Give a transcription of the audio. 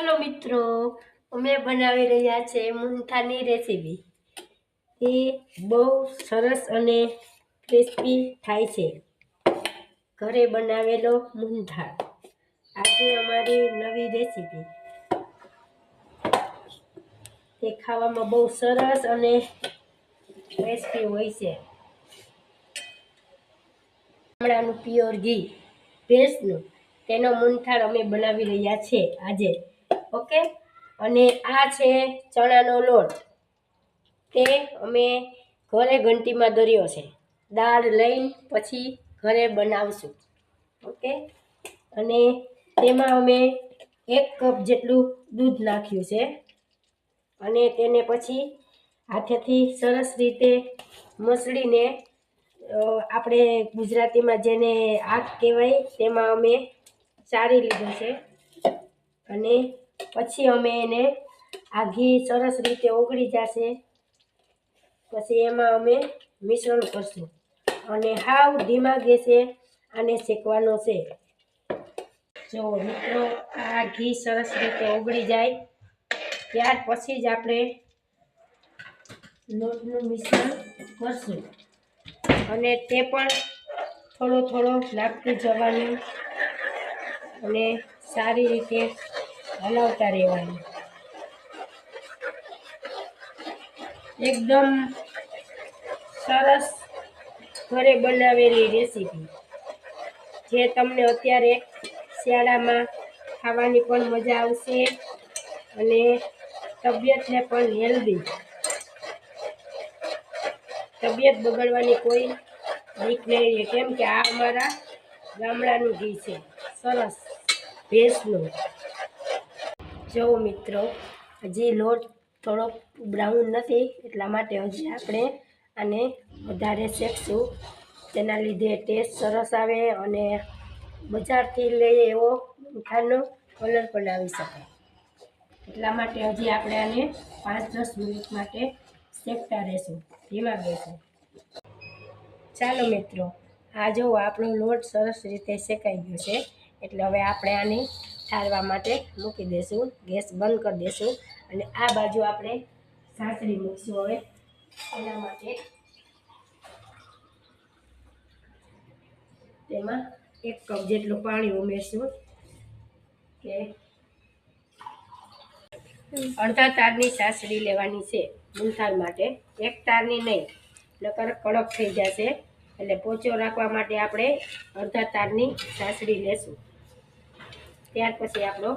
Hello मित्रों, અમે બનાવી રહ્યા છે મૂંગઠાની રેસીપી। એ બહુ સરસ અને ક્રિસ્પી થાય છે। ઘરે બનાવેલો મૂંગઠા આજે અમારી નવી રેસીપી। તે ખાવામાં બહુ સરસ અને ક્રિસ્પી હોય છે। ગામડાનું પ્યોર ઘી ભેંસનું તેનો મૂંગઠા અમે બનાવી રહ્યા છે આજે। ઓકે, અને આ છે ચણાનો લોટ। તે અમે ઘરે ઘંટીમાં દર્યો છે। દાળ લઈને પછી ઘરે બનાવશું। ઓકે, અને તેમાં અમે 1 કપ જેટલું દૂધ નાખ્યું છે અને તેને પછી હાથેથી સરસ રીતે મસળીને આપણે ગુજરાતીમાં જેને આગ કહેવાય તેમાં અમે ચારી લીધું છે। અને પછી અમે એને આ ઘી સરસ રીતે ઓગળી જશે પછી એમાં અમે મિશ્રણ કરશું અને હાવ ધીમા ગેસે આને શેકવાનો છે। જો મિત્રો, આ ઘી સરસ રીતે ઓગળી જાય ત્યાર પછી જ આપણે લોટનું મિશ્રણ કરશું અને તે પણ થોડો થોડો નાખતું જવાનું અને સારી રીતે હલાવતા રહેવાનું। એકદમ સરસ ઘરે બનાવેલી રેસીપી જે તમને અત્યારે શિયાળામાં ખાવાની પણ મજા આવશે અને તબિયતને પણ હેલ્ધી, તબિયત બગડવાની કોઈ બીક નહીં રહે, કેમ કે આ અમારા ગામડાનું ઘી છે સરસ ભેંસનું। જો મિત્રો, હજી લોટ થોડો બ્રાઉન નથી એટલા માટે હજી આપણે આને વધારે શેકશું, તેના લીધે ટેસ્ટ સરસ આવે અને બજારથી લઈએ એવો મૂંગઠાનો કલર પણ આવી શકે। એટલા માટે હજી આપણે આને 5-10 મિનિટ માટે શેકતા રહેશું ધીમા ગેસે। ચાલો મિત્રો, આ જો આપણો લોટ સરસ રીતે શેકાઈ ગયો છે એટલે હવે આપણે આને ઠારવા માટે મૂકી દઈશું, ગેસ બંધ કરી દઈશું અને આ બાજુ આપણે સાંતળી મૂકીશું। હવે એના માટે તેમાં 1 કપ જેટલું પાણી ઉમેરશું કે અડધા તારની સાસડી લેવાની છે મૂંગઠા માટે, 1 તારની નહીં, નકર કડક થઈ જશે। એટલે પોચો રાખવા માટે આપણે અડધા તારની સાસડી લેશું, ત્યાર પછી આપણો